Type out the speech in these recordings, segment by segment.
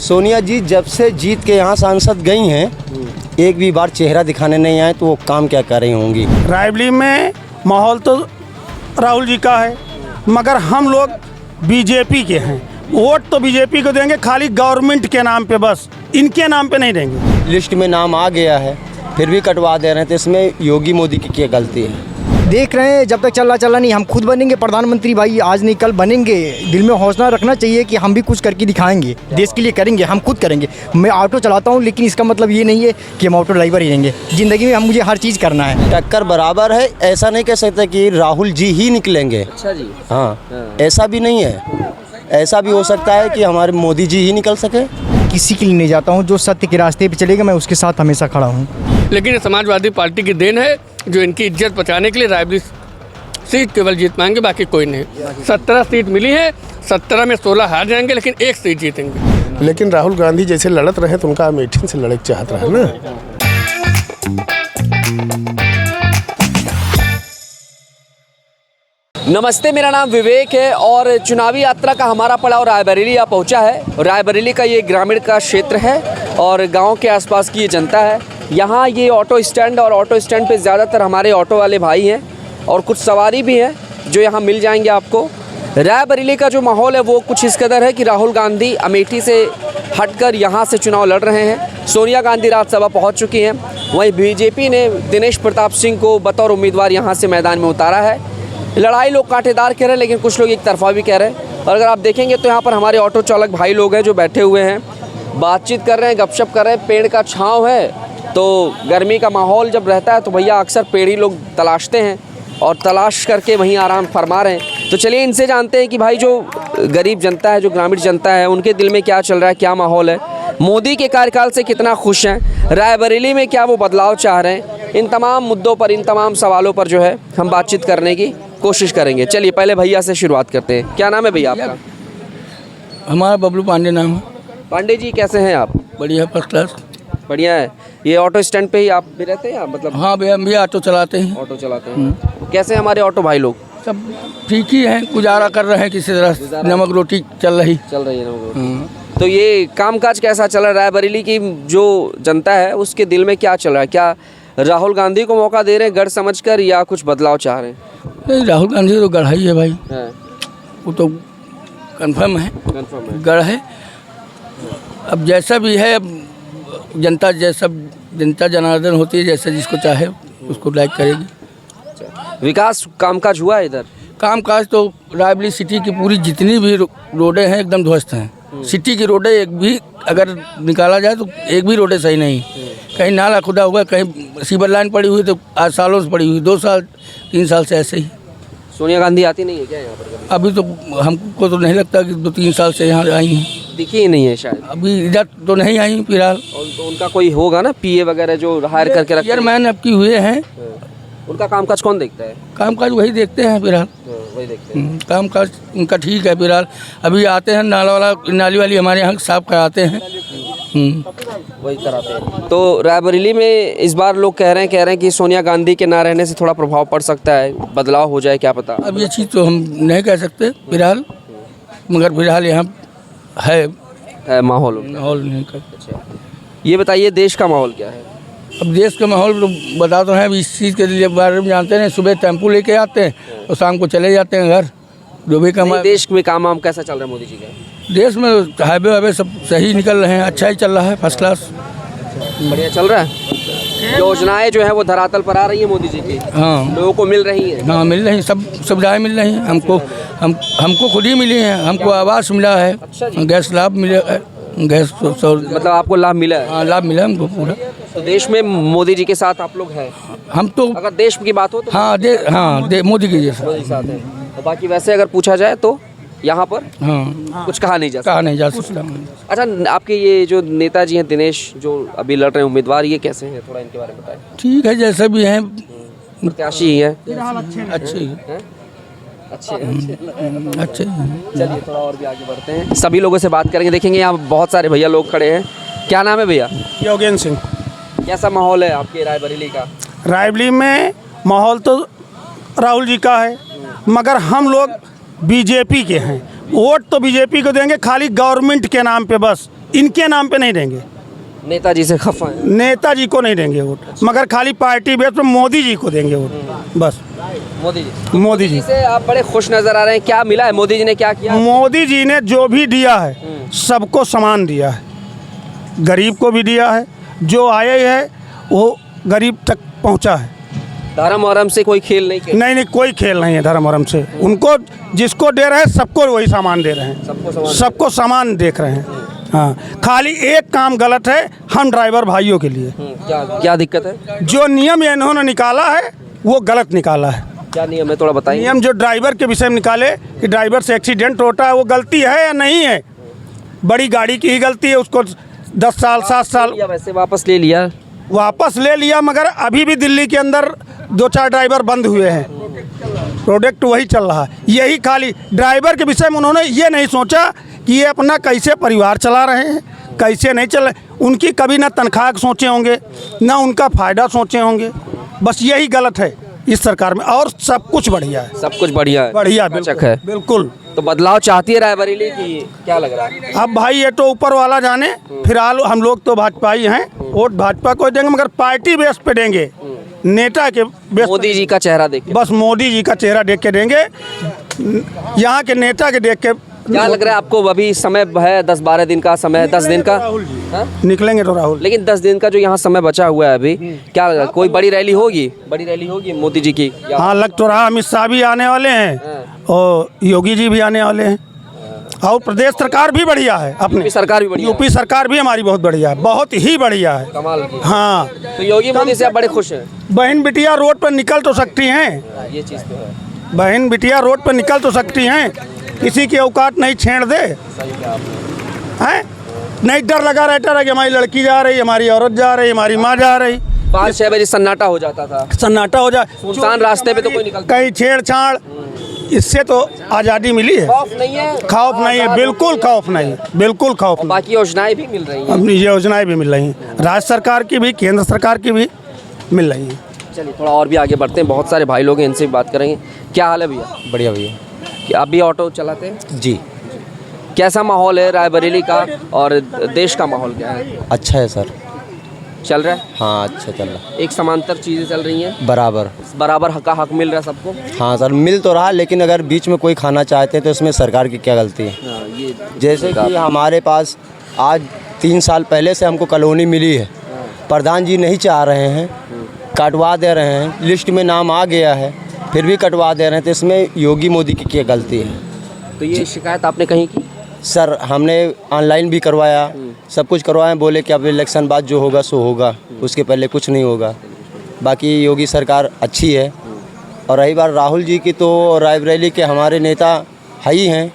सोनिया जी जब से जीत के यहाँ सांसद गई हैं, एक भी बार चेहरा दिखाने नहीं आए, तो वो काम क्या कर रही होंगी। रायबरेली में माहौल तो राहुल जी का है, मगर हम लोग बीजेपी के हैं। वोट तो बीजेपी को देंगे, खाली गवर्नमेंट के नाम पे, बस इनके नाम पे नहीं देंगे। लिस्ट में नाम आ गया है फिर भी कटवा दे रहे हैं, तो इसमें योगी मोदी की क्या गलती है। देख रहे हैं जब तक चल रहा नहीं, हम खुद बनेंगे प्रधानमंत्री भाई, आज नहीं कल बनेंगे। दिल में हौसला रखना चाहिए कि हम भी कुछ करके दिखाएंगे, देश के लिए करेंगे, हम खुद करेंगे। मैं ऑटो चलाता हूँ, लेकिन इसका मतलब ये नहीं है कि हम ऑटो ड्राइवर ही रहेंगे। ज़िंदगी में मुझे हर चीज़ करना है। टक्कर बराबर है, ऐसा नहीं कह सकते कि राहुल जी ही निकलेंगे। अच्छा जी। हाँ, ऐसा भी नहीं है। ऐसा भी हो सकता है कि हमारे मोदी जी ही निकल सके। किसी के लिए नहीं जाता हूँ, जो सत्य के रास्ते पे चलेगा मैं उसके साथ हमेशा खड़ा हूँ। लेकिन समाजवादी पार्टी की देन है, जो इनकी इज्जत बचाने के लिए रायबरेली सीट केवल जीत पाएंगे, बाकी कोई नहीं। 17 सीट मिली है, 17 में 16 हार जाएंगे, लेकिन एक सीट जीतेंगे। लेकिन राहुल गांधी जैसे लड़त रहे तो उनका अमेठी से लड़क चाहत रहे ना। नमस्ते, मेरा नाम विवेक है और चुनावी यात्रा का हमारा पड़ाव रायबरेली आ पहुंचा है। रायबरेली का ये ग्रामीण का क्षेत्र है और गांव के आसपास की ये जनता है। यहाँ ये ऑटो स्टैंड और ऑटो स्टैंड पे ज़्यादातर हमारे ऑटो वाले भाई हैं और कुछ सवारी भी हैं जो यहाँ मिल जाएंगे आपको। रायबरेली का जो माहौल है वो कुछ इस कदर है कि राहुल गांधी अमेठी से हटकर यहाँ से चुनाव लड़ रहे हैं। सोनिया गांधी राज्यसभा पहुँच चुकी हैं। वहीं बीजेपी ने दिनेश प्रताप सिंह को बतौर उम्मीदवार यहाँ से मैदान में उतारा है। लड़ाई लोग कांटेदार कह रहे हैं, लेकिन कुछ लोग एक तरफा भी कह रहे हैं। और अगर आप देखेंगे तो यहाँ पर हमारे ऑटो चालक भाई लोग हैं जो बैठे हुए हैं, बातचीत कर रहे हैं, गपशप कर रहे हैं। पेड़ का छांव है, तो गर्मी का माहौल जब रहता है तो भैया अक्सर पेड़ ही लोग तलाशते हैं और तलाश करके वहीं आराम फरमा रहे हैं। तो चलिए इनसे जानते हैं कि भाई जो गरीब जनता है, जो ग्रामीण जनता है, उनके दिल में क्या चल रहा है, क्या माहौल है, मोदी के कार्यकाल से कितना खुश हैं, रायबरेली में क्या वो बदलाव चाह रहे हैं। इन तमाम मुद्दों पर, इन तमाम सवालों पर जो है हम बातचीत करने की कोशिश करेंगे। चलिए पहले भैया से शुरुआत करते हैं। क्या नाम है भैया आपका? हमारा बबलू पांडे नाम है। पांडे जी कैसे हैं आप? बढ़िया, फर्स्ट क्लास। बढ़िया है। ये ऑटो स्टैंड पे ही आप भी रहते हैं मतलब? हाँ भैया, हम भी ऑटो चलाते हैं। ऑटो चलाते हैं। कैसे हमारे ऑटो भाई लोग? सब ठीक ही हैं, गुजारा कर रहे हैं किसी तरह, नमक रोटी चल रही है ना। तो ये कामकाज कैसा चल रहा है? रायबरेली की जो जनता है उसके दिल में क्या चल रहा है? क्या राहुल गांधी को मौका दे रहे हैं गढ़ समझकर, या कुछ बदलाव चाह रहे हैं? नहीं, राहुल गांधी तो गढ़ ही है भाई, वो तो कंफर्म है, गढ़ है। अब जैसा भी है, अब जनता जैसा, जनता जनार्दन होती है, जैसा जिसको चाहे उसको लाइक करेगी। विकास कामकाज हुआ है इधर? कामकाज तो रायबरेली सिटी की पूरी जितनी भी रोडें हैं एकदम ध्वस्त हैं। सिटी की रोडें एक भी अगर निकाला जाए तो एक भी रोडें सही नहीं। कहीं नाला खुदा हुआ, कहीं सीवर लाइन पड़ी हुई, तो आज सालों से पड़ी हुई, 2 साल 3 साल से ऐसे ही। सोनिया गांधी आती नहीं है क्या यहाँ पर? अभी तो हमको तो नहीं लगता कि 2-3 साल से यहाँ आई हैं। दिखी ही नहीं है शायद अभी इधर तो नहीं आई फिलहाल। तो उनका कोई होगा ना, पीए वगैरह जो हायर करके रखते हैं? चेयरमैन अब की हुए हैं। उनका कामकाज कौन देखता है? कामकाज वही देखते हैं फिलहाल। वही देखते हैं। कामकाज उनका ठीक है फिलहाल। अभी आते हैं नाली वाली हमारे यहाँ साफ कराते हैं। वही कराते हैं। तो रायबरेली में इस बार लोग कह रहे हैं कि सोनिया गांधी के ना रहने से थोड़ा प्रभाव पड़ सकता है, बदलाव हो जाए, क्या पता। अब ये चीज़ तो हम नहीं कह सकते फिलहाल, मगर फिलहाल यहाँ है माहौल नहीं कर। अच्छा, ये बताइए देश का माहौल क्या है? अब देश का माहौल तो बता तो है, अब इस चीज़ के बारे में जानते हैं। सुबह टेम्पो लेके आते हैं और शाम को चले जाते हैं घर, जो भी काम। देश में काम वाम कैसा चल रहा है मोदी जी का? देश में हाईवे वाईवे सब सही निकल रहे हैं, अच्छा ही चल रहा है, फर्स्ट क्लास, बढ़िया चल रहा है। योजनाएं जो है वो धरातल पर आ रही है मोदी जी की। हाँ, लोगों को मिल रही है। हाँ मिल रही, सब सुविधाएं मिल रही हैं हमको खुद ही मिली हैं। हमको आवास मिला है, गैस लाभ मिला है, गैस मतलब आपको लाभ मिला है? हाँ, लाभ मिला हमको पूरा। तो देश में मोदी जी के साथ आप लोग हैं? हम तो अगर देश की बात हो तो हाँ, मोदी के जैसा साथ है। तो बाकी वैसे अगर पूछा जाए तो यहाँ पर कुछ कहा नहीं जा सकता। अच्छा, आपके ये जो नेताजी हैं दिनेश, जो अभी लड़ रहे हैं उम्मीदवार, ये कैसे हैं, थोड़ा इनके बारे में बताएं। ठीक है, जैसे भी हैं, प्रत्याशी ही है, अच्छे। चलिए थोड़ा और भी आगे बढ़ते हैं, सभी लोगों से बात करेंगे। देखेंगे यहाँ बहुत सारे भैया लोग खड़े हैं। क्या नाम है भैया? योगेंद्र सिंह। कैसा माहौल है आपके रायबरेली का? रायबरेली में माहौल तो राहुल जी का है, मगर हम लोग बीजेपी के हैं। वोट तो बीजेपी को देंगे, खाली गवर्नमेंट के नाम पे, बस इनके नाम पे नहीं देंगे, नेताजी से खफा है। नेताजी को नहीं देंगे वोट, मगर खाली पार्टी बेस पे मोदी जी को देंगे वोट, बस मोदी जी मोदी जी। से आप बड़े खुश नजर आ रहे हैं, क्या मिला है? मोदी जी ने क्या किया? मोदी जी ने जो भी दिया है सबको समान दिया है, गरीब को भी दिया है, जो आए है वो गरीब तक पहुंचा है। धर्म वरम से कोई खेल नहीं खेल, नहीं कोई खेल नहीं है धर्म वरम से, उनको जिसको दे रहे हैं सबको वही सामान दे रहे हैं, सबको सामान देख रहे हैं। हाँ, खाली एक काम गलत है हम ड्राइवर भाइयों के लिए। क्या क्या दिक्कत है? जो नियम इन्होंने निकाला है वो गलत निकाला है। क्या नियम है, थोड़ा बताइए। नियम जो ड्राइवर के विषय में निकाले कि ड्राइवर से एक्सीडेंट होता है, वो गलती है या नहीं है? बड़ी गाड़ी की ही गलती है, उसको 10 साल 7 साल या वैसे वापस ले लिया? वापस ले लिया, मगर अभी भी दिल्ली के अंदर 2-4 ड्राइवर बंद हुए हैं, प्रोडक्ट वही चल रहा है। यही खाली ड्राइवर के विषय में उन्होंने ये नहीं सोचा कि ये अपना कैसे परिवार चला रहे हैं, कैसे नहीं चल रहे। उनकी कभी ना तनख्वाह सोचे होंगे, ना उनका फ़ायदा सोचे होंगे, बस यही गलत है इस सरकार में। और सब कुछ बढ़िया है, सब कुछ बढ़िया है, बढ़िया चक है। बिल्कुल। तो बदलाव चाहती है रायबरेली की, क्या लग रहा है? अब भाई ये तो ऊपर वाला जाने, फिलहाल हम लोग तो भाजपा ही हैं, वोट भाजपा को देंगे, मगर पार्टी बेस पे देंगे, नेता के बेस मोदी जी का चेहरा देख, बस मोदी जी का चेहरा देख के देंगे, यहाँ के नेता के देख के। क्या लग रहा है आपको? अभी समय है 10-12 दिन का समय है, 10 दिन का निकलेंगे तो राहुल, लेकिन 10 दिन का जो यहाँ समय बचा हुआ है अभी, क्या लग रहा है? कोई बड़ी रैली होगी? बड़ी रैली होगी मोदी जी की? हाँ लग तो रहा, अमित शाह भी आने वाले हैं और योगी जी भी आने वाले हैं, और प्रदेश सरकार भी बढ़िया है, अपनी सरकार भी बढ़िया, यूपी सरकार भी हमारी बहुत बढ़िया है, बहुत ही बढ़िया है, कमाल की। हाँ। तो योगी मोदी से आप बड़े खुश हैं? बहन बिटिया रोड पर निकल तो सकती हैं, ये चीज़ तो है। बहन बिटिया रोड पर निकल तो सकती हैं, किसी की औकात नहीं छेड़ दे, हैं? नहीं डर लगा रहता है कि हमारी लड़की जा रही, हमारी औरत जा रही, हमारी माँ जा रही, 5-6 बजे सन्नाटा हो जाता था, सन्नाटा हो जाए, सुनसान रास्ते पे तो कोई निकलता कहीं छेड़छाड़, इससे तो आज़ादी मिली है। खौफ नहीं है? खौफ नहीं है, बिल्कुल खौफ नहीं, बिल्कुल खौफ नहीं। बाकी योजनाएं भी मिल रही हैं। अपनी योजनाएं भी मिल रही हैं, राज्य सरकार की भी, केंद्र सरकार की भी मिल रही हैं। चलिए थोड़ा और भी आगे बढ़ते हैं, बहुत सारे भाई लोग हैं, इनसे भी बात करेंगे। क्या हाल है भैया? बढ़िया भैया। कि आप भी ऑटो चलाते हैं? जी। कैसा माहौल है रायबरेली का और देश का माहौल क्या है? अच्छा है सर। चल रहा है? हाँ अच्छा चल रहा एक समांतर चीज़ें चल रही हैं, बराबर। बराबर हक का हक मिल रहा है सबको? हाँ सर मिल तो रहा, लेकिन अगर बीच में कोई खाना चाहते हैं तो इसमें सरकार की क्या गलती है? हाँ, ये जैसे कि हमारे पास आज 3 साल पहले से हमको कॉलोनी मिली है, प्रधान जी नहीं चाह रहे हैं, कटवा दे रहे हैं, लिस्ट में नाम आ गया है फिर भी कटवा दे रहे हैं, तो इसमें योगी मोदी की क्या गलती है? तो ये शिकायत आपने कहीं की? सर हमने ऑनलाइन भी करवाया, सब कुछ करवाया, बोले कि अब इलेक्शन बाद जो होगा सो होगा, उसके पहले कुछ नहीं होगा। बाकी योगी सरकार अच्छी है। और रही बात राहुल जी की, तो रायबरेली के हमारे नेता है ही हैं,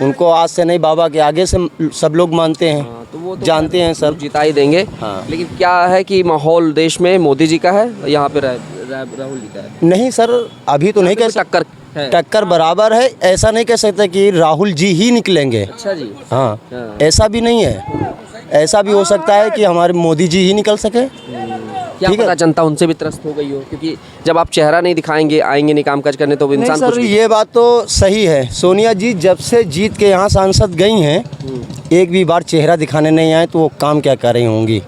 उनको आज से नहीं बाबा के आगे से सब लोग मानते हैं, तो वो तो जानते हैं सब। जिता ही देंगे। हाँ। लेकिन क्या है कि माहौल देश में मोदी जी का है, यहाँ पे राहुल जी का है? नहीं सर अभी तो नहीं कह सकते, टक्कर है। टक्कर बराबर है, ऐसा नहीं कह सकते कि राहुल जी ही निकलेंगे। अच्छा जी। हाँ हाँ। ऐसा भी नहीं है, ऐसा भी हो सकता है कि हमारे मोदी जी ही निकल सके। क्या ठीक है। पता जनता उनसे भी त्रस्त हो गई हो, क्योंकि जब आप चेहरा नहीं दिखाएंगे, आएंगे नहीं काम काज करने, तो इंसान नहीं कुछ सर भी- ये बात तो सही है, सोनिया जी जब से जीत के यहाँ सांसद गई हैं, एक भी बार चेहरा दिखाने नहीं आए, तो वो काम क्या कर रही होंगी?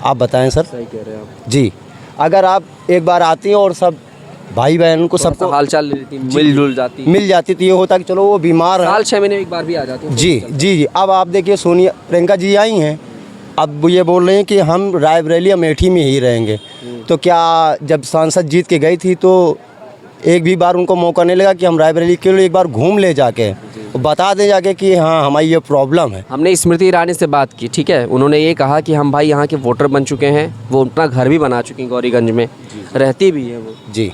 आप बताएं सर। सही कह रहे हैं आप। जी अगर आप एक बार आती हैं और सब भाई बहन को सबको सबको हालचाल ले लेती, मिलजुल जाती, मिल जाती, तो ये होता कि चलो वो बीमार है। साल 6 महीने में एक बार भी आ जाती है। जी जी जी। अब आप देखिए सोनिया प्रियंका जी आई हैं, अब ये बोल रहे हैं कि हम रायबरेली अमेठी में ही रहेंगे, तो क्या जब सांसद जीत के गई थी तो एक भी बार उनको मौका नहीं लगा कि हम रायबरेली के लिए एक बार घूम ले जाके, बता दें जाके कि हाँ हमारी ये प्रॉब्लम है? हमने स्मृति ईरानी से बात की, ठीक है, उन्होंने ये कहा कि हम भाई यहाँ के वोटर बन चुके हैं, वो अपना घर भी बना चुके हैं, गौरीगंज में रहती भी है वो। जी।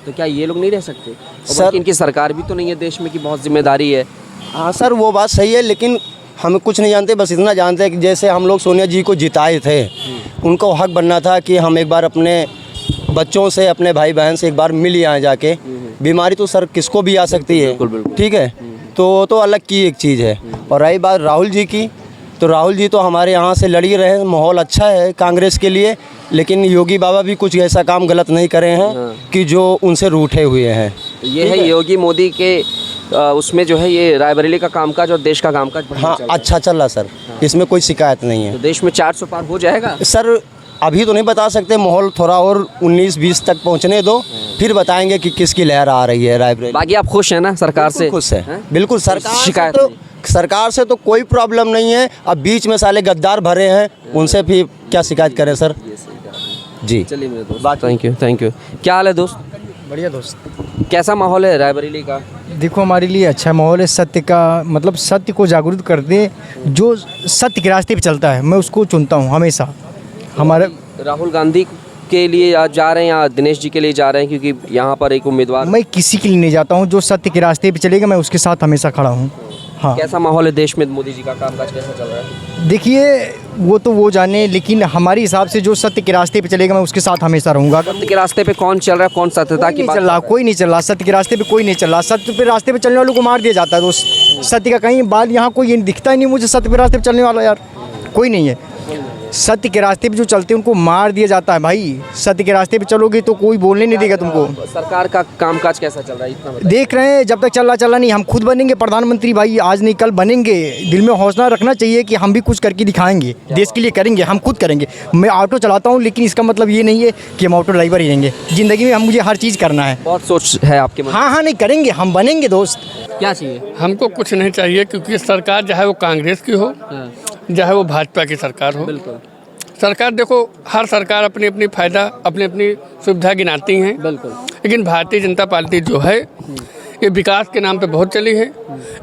तो क्या ये लोग नहीं रह सकते? सर- सर इनकी सरकार भी तो नहीं है देश में कि बहुत जिम्मेदारी है। हाँ सर वो बात सही है, लेकिन हम कुछ नहीं जानते, बस इतना जानते हैं कि जैसे हम लोग सोनिया जी को जिताए थे, उनको हक बनना था कि हम एक बार अपने बच्चों से, अपने भाई बहन से एक बार मिल ही आए जाके। बीमारी तो सर किसको भी आ सकती है, बिल्कुल, बिल्कुल। ठीक है, तो अलग की एक चीज़ है। और रही बात राहुल जी की, तो राहुल जी तो हमारे यहाँ से लड़ ही रहे हैं, माहौल अच्छा है कांग्रेस के लिए, लेकिन योगी बाबा भी कुछ ऐसा काम गलत नहीं करे हैं कि जो उनसे रूठे हुए हैं। तो ये है योगी मोदी के उसमें जो है ये रायबरेली का कामकाज और देश का कामकाज बढ़िया हाँ चल रहा है। अच्छा चल रहा सर, इसमें कोई शिकायत नहीं तो है देश में 400 पार हो जाएगा। सर। अभी तो नहीं बता सकते, माहौल थोड़ा और 19-20 तक पहुंचने दो, फिर बताएंगे कि किसकी लहर आ रही है रायबरेली। बाकी आप खुश हैं ना सरकार से? खुश है बिल्कुल। शिकायत सरकार से तो कोई प्रॉब्लम नहीं है। अब बीच में साले गद्दार भरे हैं, उनसे भी क्या शिकायत करें सर। जी चलिए मेरे दोस्त, थैंक यू। क्या हाल है दोस्त? बढ़िया दोस्त। कैसा माहौल है रायबरेली का? देखो हमारे लिए अच्छा माहौल है, सत्य का मतलब सत्य को जागरूक कर दे, जो सत्य के रास्ते पे चलता है मैं उसको चुनता हूँ हमेशा। हमारे राहुल गांधी के लिए आज जा रहे हैं या दिनेश जी के लिए जा रहे हैं, क्योंकि यहाँ पर एक उम्मीदवार। मैं किसी के लिए नहीं जाता हूँ, जो सत्य के रास्ते पे चलेगा मैं उसके साथ हमेशा खड़ा हूँ। हाँ कैसा माहौल है देश में? मोदी जी का कामकाज कैसा चल रहा है? देखिए वो तो वो जाने, लेकिन हमारे हिसाब से जो सत्य के रास्ते पे चलेगा मैं उसके साथ हमेशा रहूँगा। सत्य के रास्ते पे कौन चल रहा है? कौन सत्यता की बात चल रहा, कोई नहीं चल रहा सत्य के रास्ते पे, कोई नहीं चल रहा। सत्य पे रास्ते पे चलने वालों को मार दिया जाता है दोस्त। सत्य का कहीं बाल यहाँ कोई ये दिखता ही नहीं मुझे, सत्य पे रास्ते पे चलने वाला यार कोई नहीं है। सत्य के रास्ते पे जो चलते हैं उनको मार दिया जाता है भाई। सत्य के रास्ते पे चलोगे तो कोई बोलने नहीं देगा तुमको। सरकार का कामकाज कैसा चल रहा है इतना बताइए। देख रहे हैं, जब तक चल रहा नहीं, हम खुद बनेंगे प्रधानमंत्री भाई, आज नहीं कल बनेंगे। दिल में हौसला रखना चाहिए कि हम भी कुछ करके दिखाएंगे, देश के लिए करेंगे, हम खुद करेंगे। मैं ऑटो चलाता हूँ, लेकिन इसका मतलब ये नहीं है कि हम ऑटो ड्राइवर ही रहेंगे। ज़िंदगी में हम मुझे हर चीज़ करना है। बहुत सोच है आपके मन? हाँ नहीं करेंगे, हम बनेंगे दोस्त। क्या चाहिए हमको कुछ नहीं चाहिए, क्योंकि सरकार चाहे वो कांग्रेस की हो चाहे वो भाजपा की सरकार हो। बिल्कुल। सरकार देखो, हर सरकार अपनी अपनी फ़ायदा अपनी अपनी सुविधा गिनाती हैं। बिल्कुल। लेकिन भारतीय जनता पार्टी जो है ये विकास के नाम पे बहुत चली है,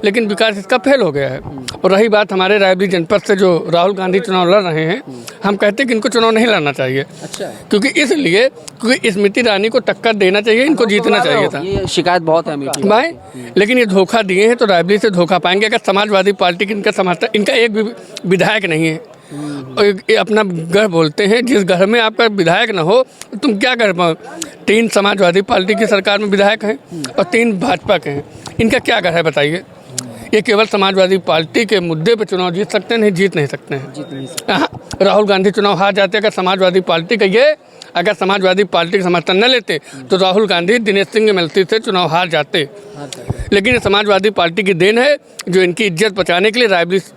लेकिन विकास इसका फेल हो गया है। और रही बात हमारे रायबरेली जनपद से जो राहुल गांधी चुनाव लड़ रहे हैं, हम कहते हैं कि इनको चुनाव नहीं लड़ना चाहिए। अच्छा। क्योंकि स्मृति ईरानी को टक्कर देना चाहिए, इनको जीतना चाहिए था। ये शिकायत बहुत है अमेठी भाई, लेकिन ये धोखा दिए हैं तो रायबरेली से धोखा पाएंगे। अगर समाजवादी पार्टी की इनका समर्थन, इनका एक भी विधायक नहीं है। और ये अपना गढ़ बोलते हैं, जिस घर में आपका विधायक ना हो तो तुम क्या कर पाओ। 3 समाजवादी पार्टी की सरकार में विधायक हैं और 3 भाजपा के हैं, इनका क्या गढ़ है बताइए। ये केवल समाजवादी पार्टी के मुद्दे पे चुनाव जीत सकते हैं, नहीं जीत नहीं सकते हैं। हाँ, राहुल गांधी चुनाव हार जाते अगर समाजवादी पार्टी का अगर समाजवादी पार्टी का समर्थन न लेते तो राहुल गांधी दिनेश सिंह के मिलती से चुनाव हार जाते। लेकिन ये समाजवादी पार्टी की देन है, जो इनकी इज्जत बचाने के लिए रायबरेली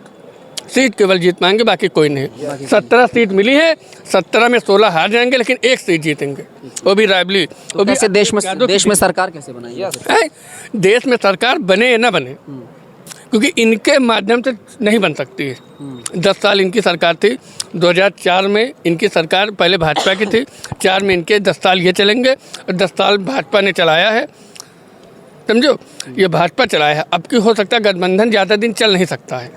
सीट केवल जीत पाएंगे, बाकी कोई नहीं। 17 सीट मिली है, 17 में 16 हार जाएंगे, लेकिन 1 सीट जीतेंगे, वो भी रायबरेली। वो भी देश में सरकार कैसे बनाएगी? देश में सरकार बने या ना बने, क्योंकि इनके माध्यम से नहीं बन सकती है। 10 साल इनकी सरकार थी, 2004 में इनकी सरकार पहले भाजपा की थी, 4 में इनके 10 साल ये चलेंगे और 10 साल भाजपा ने चलाया है, समझो। ये भाजपा चलाया है, अब की हो सकता है गठबंधन ज़्यादा दिन चल नहीं सकता है।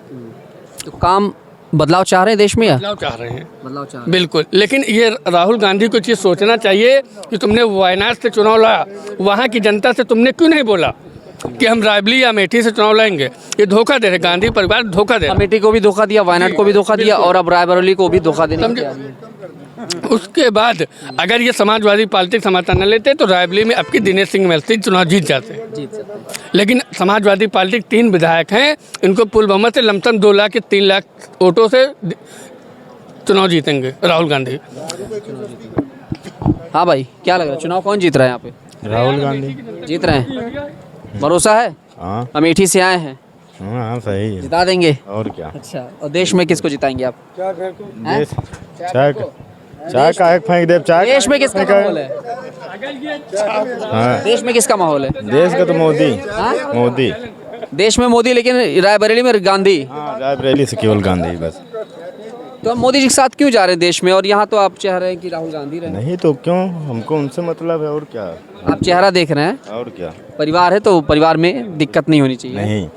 तो काम बदलाव चाह रहे हैं देश में, या बदलाव चाह रहे हैं? बदलाव चाह रहे हैं बिल्कुल। लेकिन ये राहुल गांधी को चीज़ सोचना चाहिए कि तुमने वायनाड से चुनाव लड़ा, वहाँ की जनता से तुमने क्यों नहीं बोला कि हम रायबरेली या अमेठी से चुनाव लड़ेंगे। ये धोखा दे रहे, गांधी परिवार धोखा दे रहा। अमेठी को भी धोखा दिया, वायनाड को भी धोखा दिया, और अब रायबरेली को भी धोखा देने की तैयारी है। उसके बाद अगर ये समाजवादी पार्टी समर्थन न लेते तो रायबरेली में अब की दिनेश सिंह मिलती चुनाव जीत जाते। लेकिन समाजवादी पार्टी के 3 विधायक हैं, इनको पूर्ण बहुमत से लमसम 2 लाख या 3 लाख वोटों से चुनाव जीतेंगे राहुल गांधी। हाँ भाई, क्या लग रहा है चुनाव कौन जीत रहा है यहाँ पे? राहुल गांधी जीत रहे हैं, भरोसा है? हाँ अमेठी से आए हैं, हाँ सही है। जिता देंगे? और क्या। अच्छा, और देश में किसको जिताएंगे आप? देश चाय का एक फेंक दे। चाय देश में किसका माहौल है? हाँ, देश में किसका माहौल है? देश का तो मोदी। मोदी देश में मोदी, लेकिन रायबरेली में गांधी। हाँ, रायबरेली से केवल गांधी बस। तो हम मोदी जी के साथ क्यों जा रहे हैं देश में, और यहाँ तो आप चाह रहे हैं कि राहुल गांधी रहे? नहीं तो क्यों, हमको उनसे मतलब है और क्या। आप चेहरा देख रहे हैं, और क्या। परिवार है तो परिवार में दिक्कत नहीं होनी चाहिए। नहीं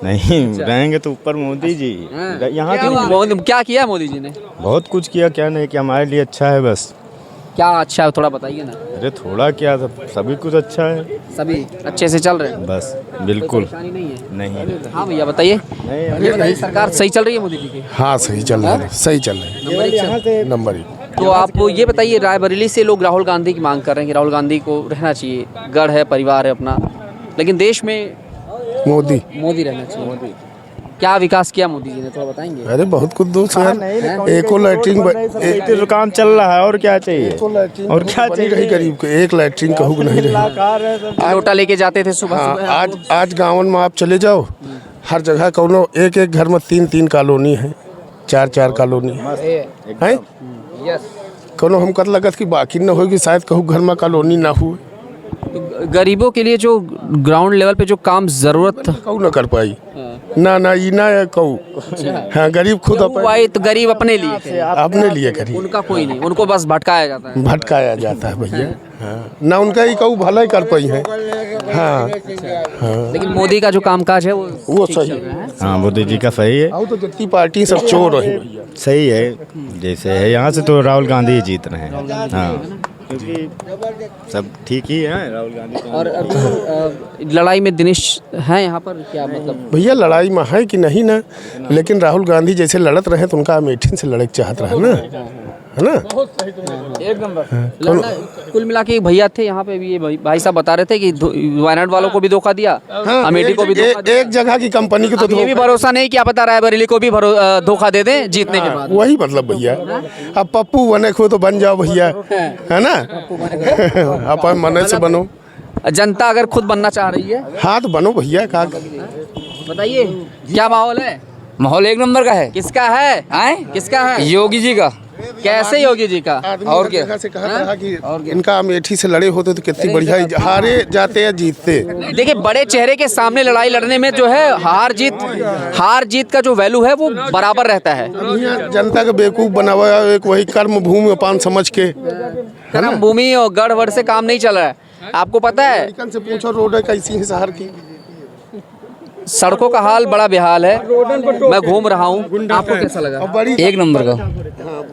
नहीं रहेंगे तो ऊपर मोदी जी। यहाँ मोदी क्या किया मोदी जी ने? बहुत कुछ किया, क्या नहीं किया, हमारे लिए अच्छा है बस। क्या अच्छा है थोड़ा बताइए ना। अरे थोड़ा क्या, सभी कुछ अच्छा है, सभी अच्छे से चल रहे हैं, बस बिल्कुल। परेशानी नहीं है? नहीं। हाँ भैया बताइए, नहीं ये बताइए, सरकार सही चल रही है मोदी जी की? हाँ सही चल रहा है, सही चल रहा है, नंबर 1। तो आप ये बताइए, रायबरेली से लोग राहुल गांधी की मांग कर रहे हैं कि राहुल गांधी को रहना चाहिए, गढ़ है, परिवार है अपना, लेकिन देश में मोदी मोदी रहना चाहिए। क्या विकास किया मोदी जी ने, थोड़ा बताएंगे। अरे बहुत कुछ दोस्त यार, एको लैट्रिन तो काम चल रहा है और क्या चाहिए, और क्या चाहिए रही गरीब को, एक लैट्रिन कहूँ नहीं रही। लोटा लेके जाते थे सुबह हाँ, सुबह। आज गाँव में आप चले जाओ, हर जगह कौनो एक घर में 3 कॉलोनी है, 4 कॉलोनी है। कौनो हम कर लगत कि बाकी न होगी, शायद कहूँ घर में कॉलोनी ना हुए। तो गरीबों के लिए जो ग्राउंड लेवल पे जो काम जरूरत कहूँ ना कर पाई, ना ई ना कहूँ। हाँ, गरीब खुद भाई, तो गरीब अपने लिए थे, अपने लिए गरीब, उनका कोई नहीं, उनको बस भटकाया जाता है। भटकाया जाता है भैया। हाँ, ना उनका ही कहूँ भला ही कर पाई है। हाँ, हाँ, लेकिन मोदी का जो कामकाज है वो सही है। हाँ, मोदी जी का सही है, तो जितनी पार्टी सब चोर रही सही है। जैसे है यहाँ से तो राहुल गांधी ही जीत रहे हैं। हाँ, क्योंकि सब ठीक ही है, राहुल गांधी। और अभी लड़ाई में दिनेश है यहाँ पर, क्या मतलब? भैया लड़ाई में है कि नहीं ना, लेकिन राहुल गांधी जैसे लड़त रहे तो उनका अमेठी से लड़क चाहत रहे ना, है ना। एक नंबर। कुल मिला के भैया थे यहाँ पे भी, ये भाई साहब बता रहे थे कि वायनाड वालों को भी धोखा दिया, अमेठी को भी धोखा दिया। एक जगह की कंपनी को तो ये भी भरोसा नहीं, क्या पता रायबरेली को भी धोखा दे दें जीतने के बाद। वही मतलब भैया, अब पप्पू बने खो तो बन जाओ भैया, है ना। अपन मन से बनो, जनता अगर खुद बनना चाह रही है, हाँ तो बनो भैया। का बताइए क्या माहौल है? माहौल एक नंबर का है। किसका है? किसका है? योगी जी का। कैसे योगी जी का? और क्या से कहा था कि इनका अमेठी से लड़े होते तो कितनी बढ़िया, हारे जाते या जीतते। देखिए, बड़े चेहरे के सामने लड़ाई लड़ने में जो है हार जीत का जो वैल्यू है वो बराबर रहता है। जनता का बेवकूफ बनावा, एक वही कर्म भूमि अपान समझ के, कर्म भूमि और गढ़ से काम नहीं चल रहा है। आपको पता है, से पूछो रोड कैसी है शहर की, सड़कों का हाल बड़ा बेहाल है। मैं घूम रहा हूँ, आपको कैसा लगा? एक नंबर का।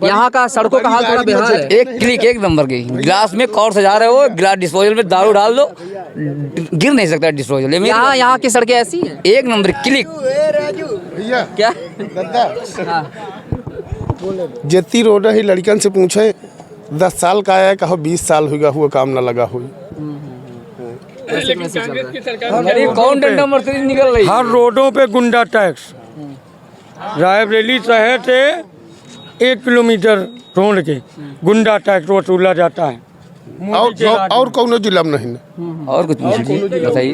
यहाँ का सड़कों का हाल थोड़ा बेहाल है। एक क्लिक एक नंबर की। गिलास में कौर सजा रहे हो, गिलास डिस्पोजल में दारू डाल दो, गिर नहीं सकता डिस्पोजल में। यहाँ की सड़कें ऐसी हैं, एक नंबर क्लिक। भैया क्या जितनी रोड है लड़कियन से पूछे, 10 साल का आया, कहो 20 साल हुआ काम ना लगा हुई। कौन डंडा मरते निकल रही? हर रोडों पे गुंडा टैक्स। रायबरेली शहर से 1 किलोमीटर रोड के गुंडा टैक्स वसूला जाता है। और कौन जिला में नहीं, और कुछ बताइए।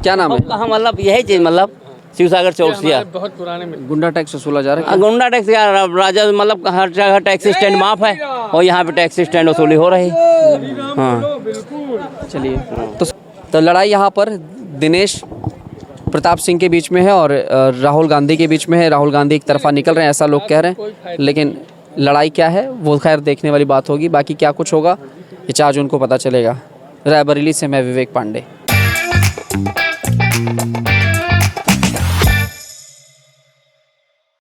क्या नाम है? मतलब यही चीज, मतलब शिवसागर चौक से बहुत पुराने गुंडा टैक्स वसूला जा रहा है। गुंडा टैक्स राजा, मतलब हर जगह टैक्स स्टैंड माफ है और यहाँ पे टैक्स स्टैंड वसूली हो रही है। हाँ, चलिए, तो लड़ाई यहाँ पर दिनेश प्रताप सिंह के बीच में है और राहुल गांधी के बीच में है। राहुल गांधी एक तरफा निकल रहे हैं, ऐसा लोग कह रहे हैं, लेकिन लड़ाई क्या है वो खैर देखने वाली बात होगी। बाकी क्या कुछ होगा ये 4 जून को पता चलेगा। रायबरेली से मैं विवेक पांडे।